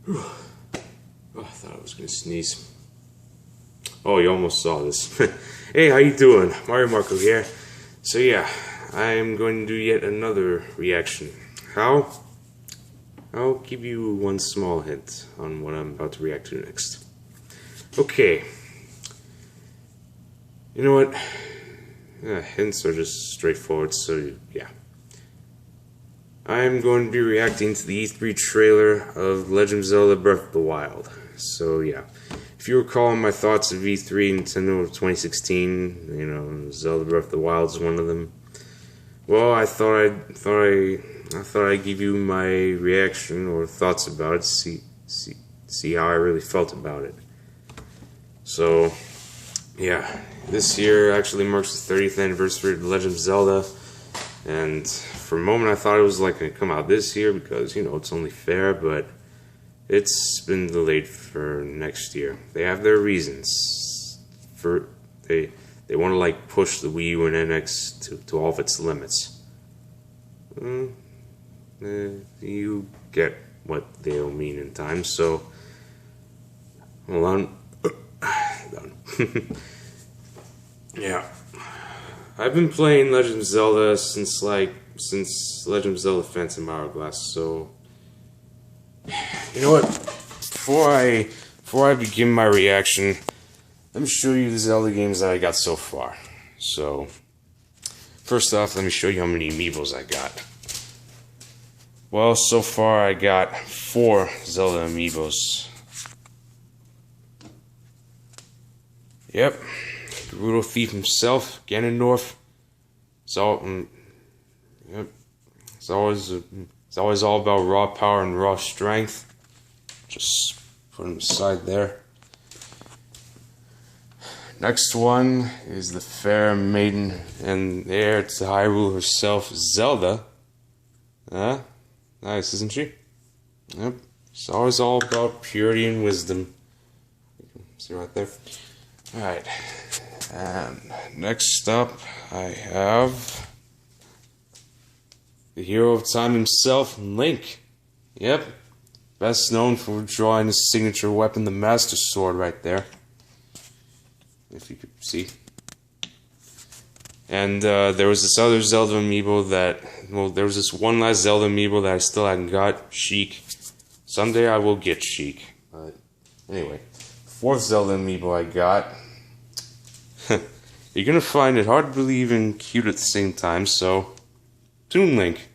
Oh, I thought I was gonna sneeze. Oh, you almost saw this. Hey, how you doing? Mario Marco here. So yeah, I am going to do yet another reaction. How? I'll give you one small hint on what I'm about to react to next. Okay. You know what? Hints are just straightforward, so yeah. I'm going to be reacting to the E3 trailer of Legend of Zelda Breath of the Wild. So yeah. If you recall my thoughts of E3 Nintendo of 2016, you know, Zelda Breath of the Wild is one of them. Well, I thought I'd give you my reaction or thoughts about it, see how I really felt about it. So, yeah, this year actually marks the 30th anniversary of The Legend of Zelda, and for a moment I thought it was like going to come out this year because, you know, it's only fair, but it's been delayed for next year. They have their reasons for they want to like push the Wii U and NX to all of its limits. You get what they'll mean in time. So hold on. Done. Yeah, I've been playing Legend of Zelda since Legend of Zelda Phantom Hourglass. So you know what? Before I begin my reaction, let me show you the Zelda games that I got so far. So, first off, let me show you how many amiibos I got. Well, so far I got 4 Zelda amiibos. Yep, Gerudo Thief himself, Ganondorf. Yep, it's always all about raw power and raw strength. Just put him aside there. Next one is the fair maiden and heir to Hyrule herself, Zelda. Nice, isn't she? Yep. It's always all about purity and wisdom. See right there? Alright. And next up, I have the hero of time himself, Link. Yep. Best known for drawing his signature weapon, the Master Sword, right there. If you could see. And there was this other Zelda amiibo there was this one last Zelda amiibo that I still hadn't got, Sheik. Someday I will get Sheik. But anyway, 4th Zelda amiibo I got. You're gonna find it hard to believe and cute at the same time, so Toon Link.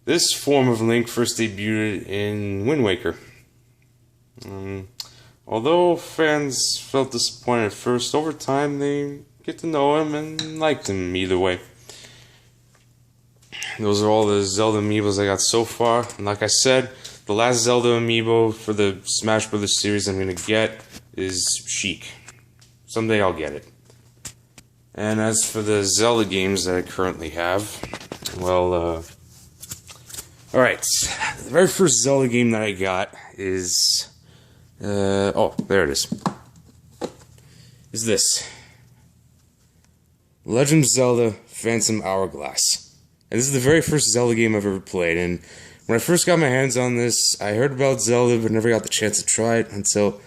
This form of Link first debuted in Wind Waker. Although fans felt disappointed at first, over time they get to know him and liked him either way. Those are all the Zelda amiibos I got so far. And like I said, the last Zelda amiibo for the Smash Brothers series I'm going to get is Sheik. Someday I'll get it. And as for the Zelda games that I currently have, well, alright. The very first Zelda game that I got is... oh, there it is. Is this. Legend of Zelda Phantom Hourglass. And this is the very first Zelda game I've ever played, and when I first got my hands on this, I heard about Zelda but never got the chance to try it until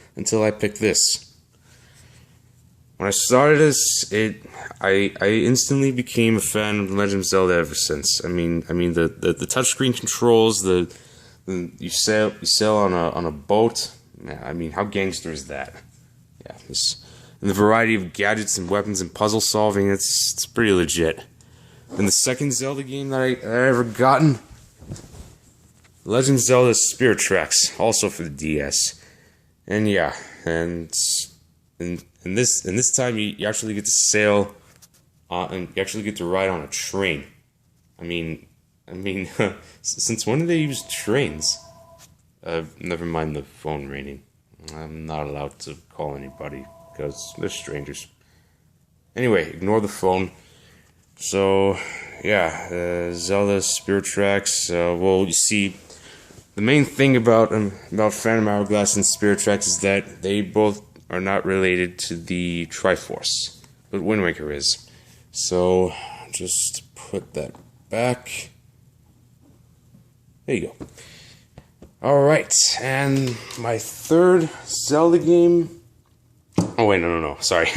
I picked this. When I started this, I instantly became a fan of Legend of Zelda ever since. I mean the touchscreen controls, you sail on a boat. I mean, how gangster is that? Yeah, and the variety of gadgets and weapons and puzzle solving, it's pretty legit. And the second Zelda game that I ever gotten, Legend of Zelda Spirit Tracks, also for the DS. And yeah, and this time you actually get to sail on, and you actually get to ride on a train. I mean, since when did they use trains? Never mind the phone ringing. I'm not allowed to call anybody because they're strangers. Anyway, ignore the phone. So, yeah, Zelda Spirit Tracks. Well, you see, the main thing about Phantom Hourglass and Spirit Tracks is that they both are not related to the Triforce, but Wind Waker is. So, just put that back. There you go. Alright, and my third Zelda game... Oh wait, no, sorry.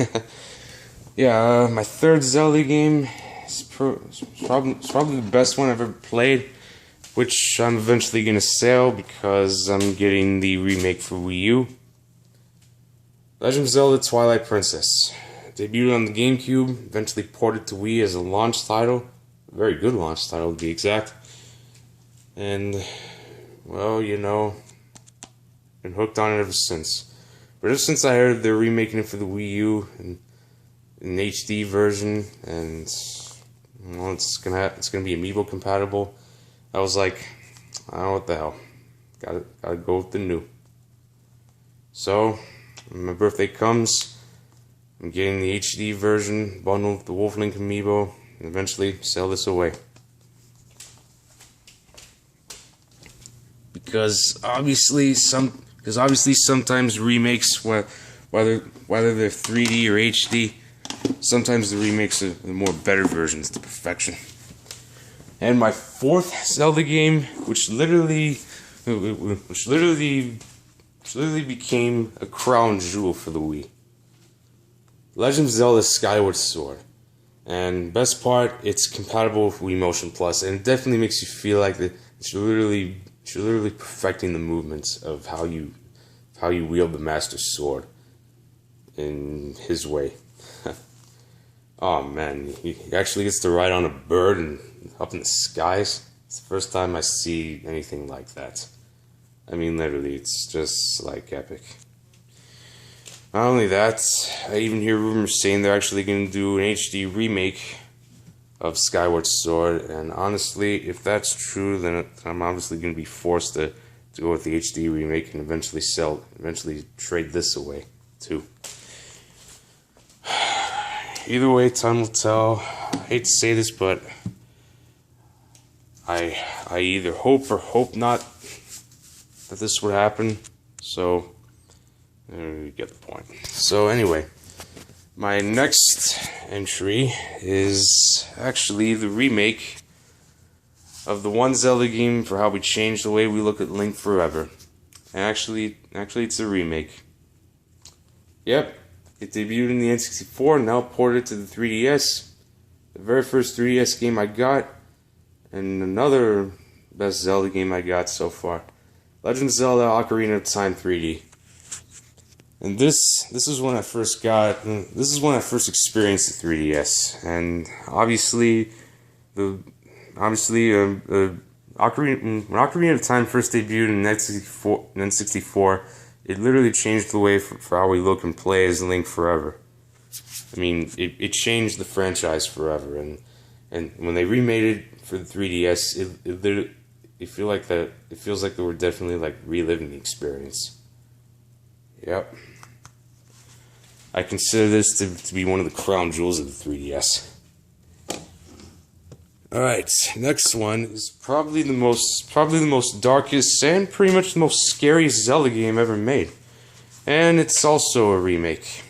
Yeah, my third Zelda game is probably the best one I've ever played, which I'm eventually going to sell because I'm getting the remake for Wii U. Legend of Zelda Twilight Princess. Debuted on the GameCube, eventually ported to Wii as a launch title. A very good launch title to be exact. And, well, you know, been hooked on it ever since. But ever since I heard they're remaking it for the Wii U in HD version, and well, it's gonna be Amiibo compatible, I was like, I don't know what the hell, gotta go with the new. So when my birthday comes, I'm getting the HD version bundled with the Wolf Link Amiibo, and eventually sell this away. Because obviously sometimes remakes, whether they're 3D or HD, sometimes the remakes are the more better versions to perfection. And my fourth Zelda game, which literally became a crown jewel for the Wii. Legend of Zelda Skyward Sword. And best part, it's compatible with Wii Motion Plus, and it definitely makes you feel like it's literally perfecting the movements of how you wield the Master Sword in his way. Oh man, he actually gets to ride on a bird and up in the skies. It's the first time I see anything like that. I mean, literally, it's just like epic. Not only that, I even hear rumors saying they're actually going to do an HD remake of Skyward Sword, and honestly, if that's true, then I'm obviously going to be forced to go with the HD remake and eventually trade this away too. Either way, time will tell. I hate to say this, but I either hope or hope not that this would happen. So you get the point. So anyway, my next entry is actually the remake of the one Zelda game for how we changed the way we look at Link Forever. And actually it's a remake. Yep, it debuted in the N64, now ported to the 3DS. The very first 3DS game I got, and another best Zelda game I got so far. Legend of Zelda Ocarina of Time 3D. And this is when I first experienced the 3DS, and obviously when Ocarina of Time first debuted in N64, it literally changed the way for how we look and play as Link Forever. I mean, it changed the franchise forever, and when they remade it for the 3DS, it feels like they were definitely like reliving the experience. Yep. I consider this to be one of the crown jewels of the 3DS. Alright, next one is probably the most darkest and pretty much the most scariest Zelda game ever made. And it's also a remake.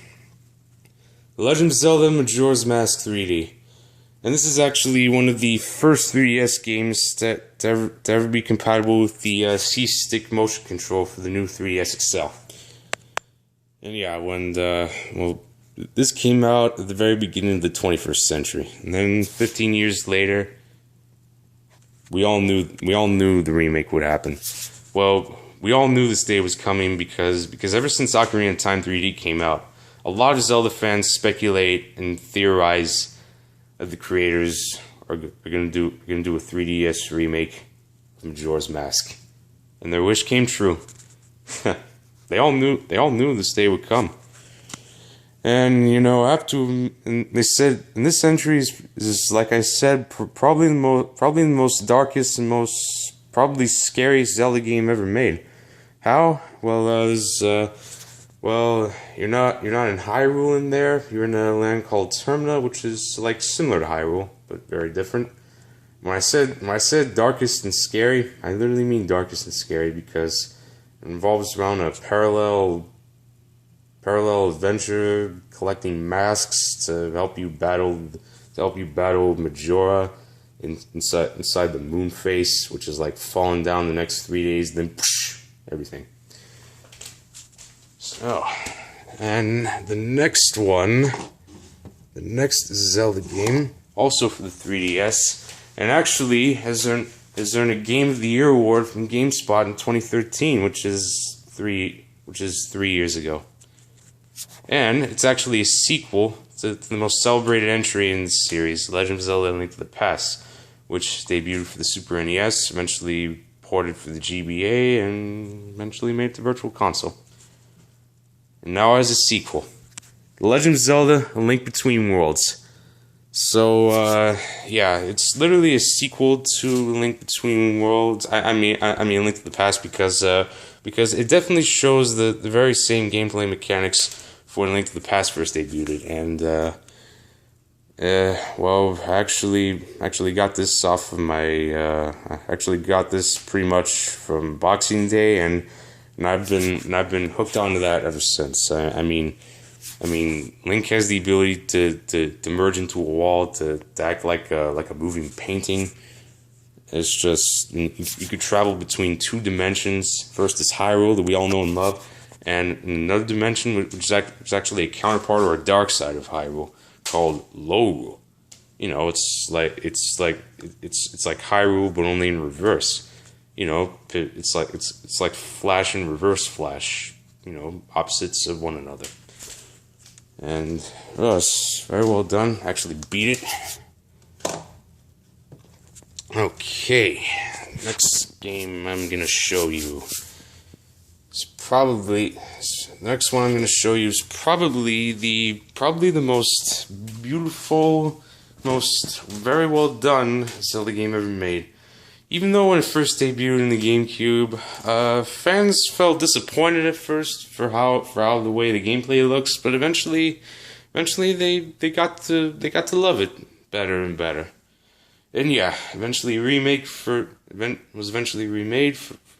The Legend of Zelda Majora's Mask 3D. And this is actually one of the first 3DS games to ever be compatible with the C-Stick motion control for the new 3DS XL. And yeah, this came out at the very beginning of the 21st century. And then 15 years later, we all knew the remake would happen. Well, we all knew this day was coming because ever since Ocarina of Time 3D came out, a lot of Zelda fans speculate and theorize that the creators are going to do a 3DS remake of Majora's Mask. And their wish came true. They all knew this day would come. And you know, they said, and this entry is like I said, probably the most darkest and most probably scariest Zelda game ever made. How? Well, you're not in Hyrule in there. You're in a land called Termina, which is like similar to Hyrule, but very different. When I said darkest and scary, I literally mean darkest and scary because it involves around a parallel adventure, collecting masks to help you battle Majora inside the moon face, which is like falling down the next 3 days. Then everything. So, and the next Zelda game, also for the 3DS, and actually has earned a Game of the Year award from GameSpot in 2013, which is 3 years ago. And it's actually a sequel to the most celebrated entry in the series, Legend of Zelda: A Link to the Past, which debuted for the Super NES, eventually ported for the GBA, and eventually made it to Virtual Console. And now as a sequel, The Legend of Zelda: A Link Between Worlds. So, yeah, it's literally a sequel to Link Between Worlds. I mean, Link to the Past, because it definitely shows the very same gameplay mechanics for when Link to the Past first debuted. And, well, I actually got this off of my, I actually got this pretty much from Boxing Day, and I've been hooked onto that ever since. I mean, Link has the ability to merge into a wall, to act like a moving painting. It's just, you could travel between 2 dimensions. First is Hyrule, that we all know and love, and another dimension, which is actually a counterpart or a dark side of Hyrule, called Lorule. You know, it's like Hyrule, but only in reverse. You know, it's like Flash and Reverse Flash. You know, opposites of one another. And, it's very well done. Actually beat it. Okay, next game I'm gonna show you is probably the most beautiful, most very well done Zelda game ever made. Even though when it first debuted in the GameCube, fans felt disappointed at first for how the way the gameplay looks, but eventually they got to love it better and better. And yeah, was eventually remade for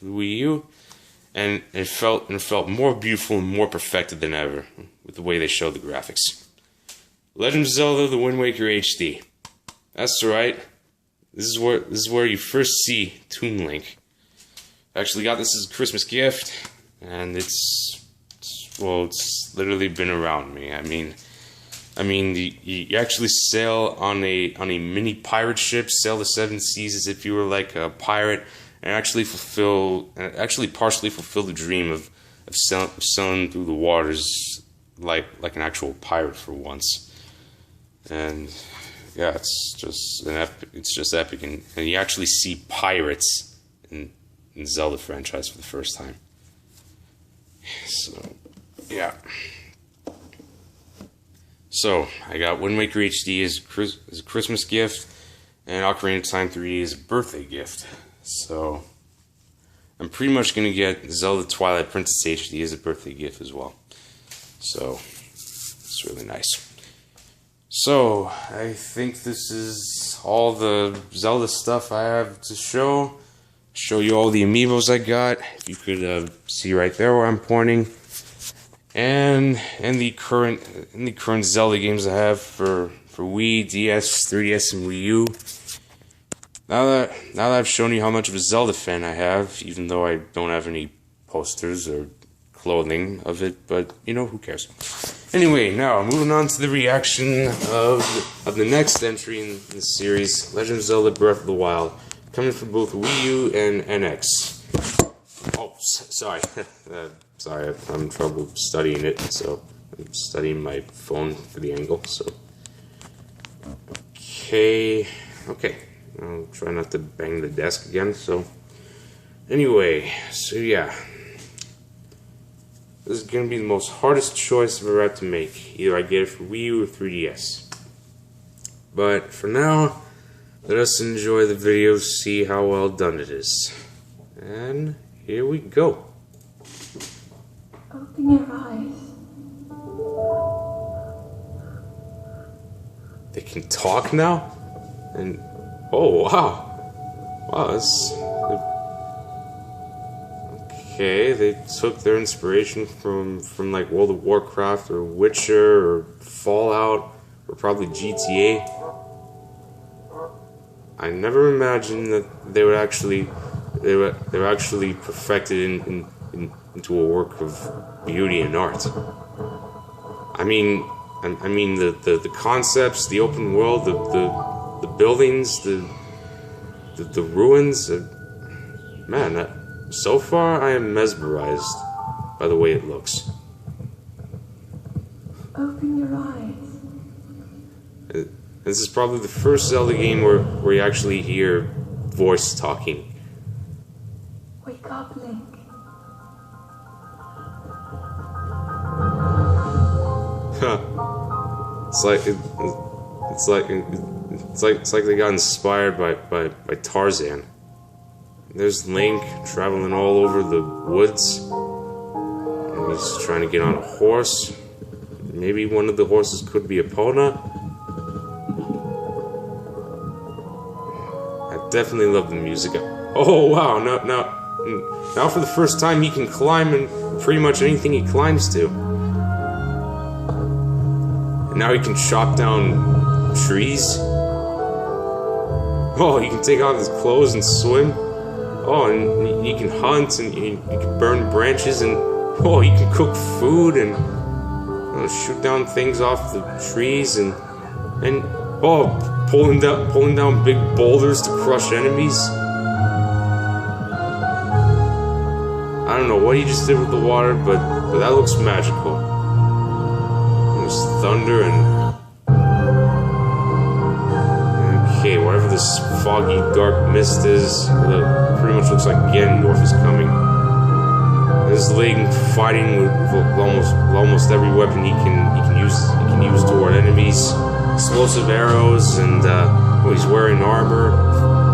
the Wii U, and it felt more beautiful and more perfected than ever with the way they showed the graphics. Legend of Zelda: The Wind Waker HD. That's right. This is where you first see Toon Link. I actually got this as a Christmas gift, and it's literally been around me. I mean, you actually sail on a mini pirate ship, sail the 7 seas as if you were like a pirate, and actually partially fulfill the dream of sailing through the waters like an actual pirate for once. And yeah, it's just epic, and you actually see pirates in Zelda franchise for the first time. So, yeah. So, I got Wind Waker HD as a Christmas gift, and Ocarina of Time 3D as a birthday gift. So, I'm pretty much going to get Zelda Twilight Princess HD as a birthday gift as well. So, it's really nice. So, I think this is all the Zelda stuff I have to show. Show you all the amiibos I got. If you could see right there where I'm pointing. And the current Zelda games I have for Wii, DS, 3DS, and Wii U. Now that I've shown you how much of a Zelda fan I have, even though I don't have any posters or clothing of it, but you know, who cares? Anyway, now moving on to the reaction of the next entry in the series, Legend of Zelda: Breath of the Wild, coming from both Wii U and NX. Oh, sorry. Sorry, I'm having trouble studying it, so I'm studying my phone for the angle, so. Okay. I'll try not to bang the desk again, so. Anyway, so yeah. This is going to be the most hardest choice I've ever had to make. Either I get it for Wii U or 3DS. But for now, let us enjoy the video, see how well done it is. And here we go. Open your eyes. They can talk now? And oh wow. Wow, that's okay, they took their inspiration from like World of Warcraft or Witcher or Fallout or probably GTA. I never imagined that they were actually perfected into a work of beauty and art. I mean the concepts, the open world, the buildings, the ruins. Man, so far I am mesmerized by the way it looks. Open your eyes. This is probably the first Zelda game where you actually hear voice talking. Wake up, Link. It's like they got inspired by Tarzan. There's Link traveling all over the woods, and he's trying to get on a horse. Maybe one of the horses could be Epona. I definitely love the music. Oh wow! Now for the first time he can climb in pretty much anything he climbs to. And now he can chop down trees. Oh, he can take off his clothes and swim. Oh, and he can hunt, and he can burn branches, and oh, he can cook food and shoot down things off the trees, and oh, pulling down big boulders to crush enemies. I don't know what he just did with the water, but that looks magical. There's thunder and okay, whatever this foggy, dark mist is, pretty much looks like Ganondorf is coming. There's Link fighting with almost every weapon he can use toward enemies. Explosive arrows, and he's wearing armor,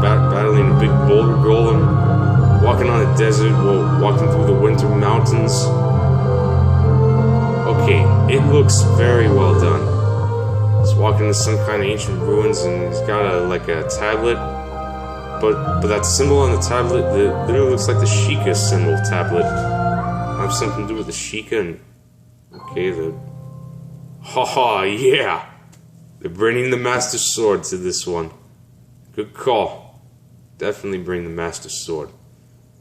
battling a big boulder golem, walking on a desert while walking through the winter mountains. Okay, it looks very well done. He's walking into some kind of ancient ruins, and he's got a tablet, but that symbol on the tablet literally looks like the Sheikah symbol tablet. Have something to do with the Sheikah, and okay, yeah, they're bringing the Master Sword to this one. Good call. Definitely bring the Master Sword.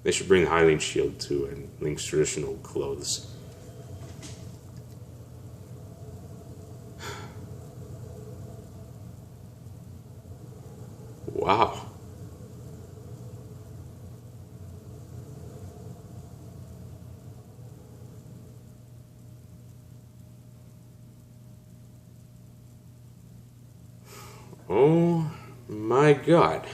They should bring the Hylian Shield too, and Link's traditional clothes. Wow. Oh my God.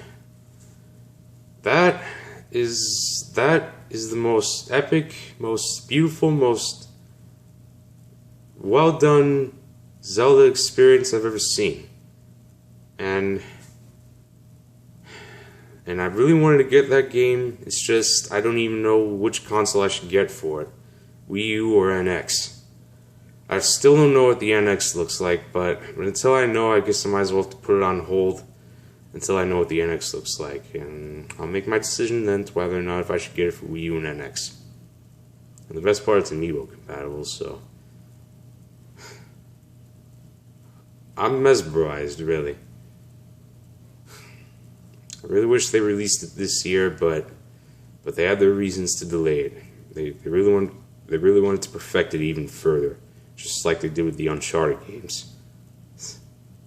That is the most epic, most beautiful, most well done Zelda experience I've ever seen. And I really wanted to get that game. It's just I don't even know which console I should get for it. Wii U or NX. I still don't know what the NX looks like, but until I know, I guess I might as well have to put it on hold until I know what the NX looks like, and I'll make my decision then to whether or not if I should get it for Wii U and NX. And the best part, it's Amiibo compatible, so I'm mesmerized, really. I really wish they released it this year, but they had their reasons to delay it. They really wanted to perfect it even further, just like they did with the Uncharted games.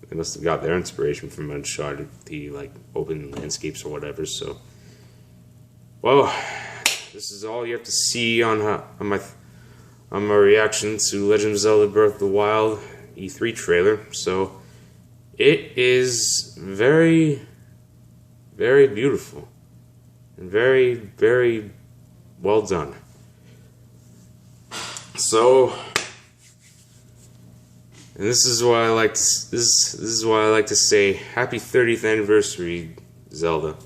They must have got their inspiration from Uncharted, the open landscapes or whatever. So, well, this is all you have to see on my reaction to Legend of Zelda: Breath of the Wild E3 trailer. So, it is very, very beautiful and very, very well done. So. And this is why I like to say happy 30th anniversary, Zelda.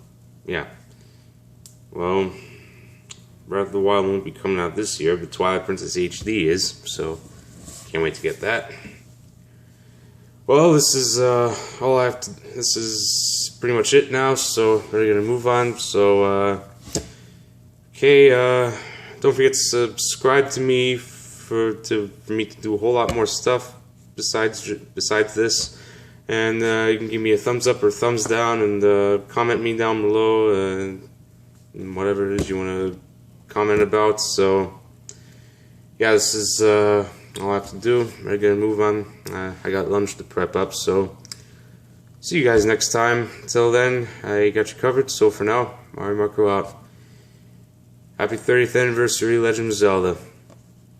Yeah. Well, Breath of the Wild won't be coming out this year, but Twilight Princess HD is, so can't wait to get that. Well, this is all I have to. This is pretty much it now, so we're gonna move on. So, okay, don't forget to subscribe to me for me to do a whole lot more stuff besides this, and you can give me a thumbs up or thumbs down, and comment me down below, and whatever it is you want to comment about. So yeah, this is all I have to do. I'm gonna move on. I got lunch to prep up, so see you guys next time. Until then, I got you covered. So for now, Mario Marco out. Happy 30th anniversary, Legend of Zelda.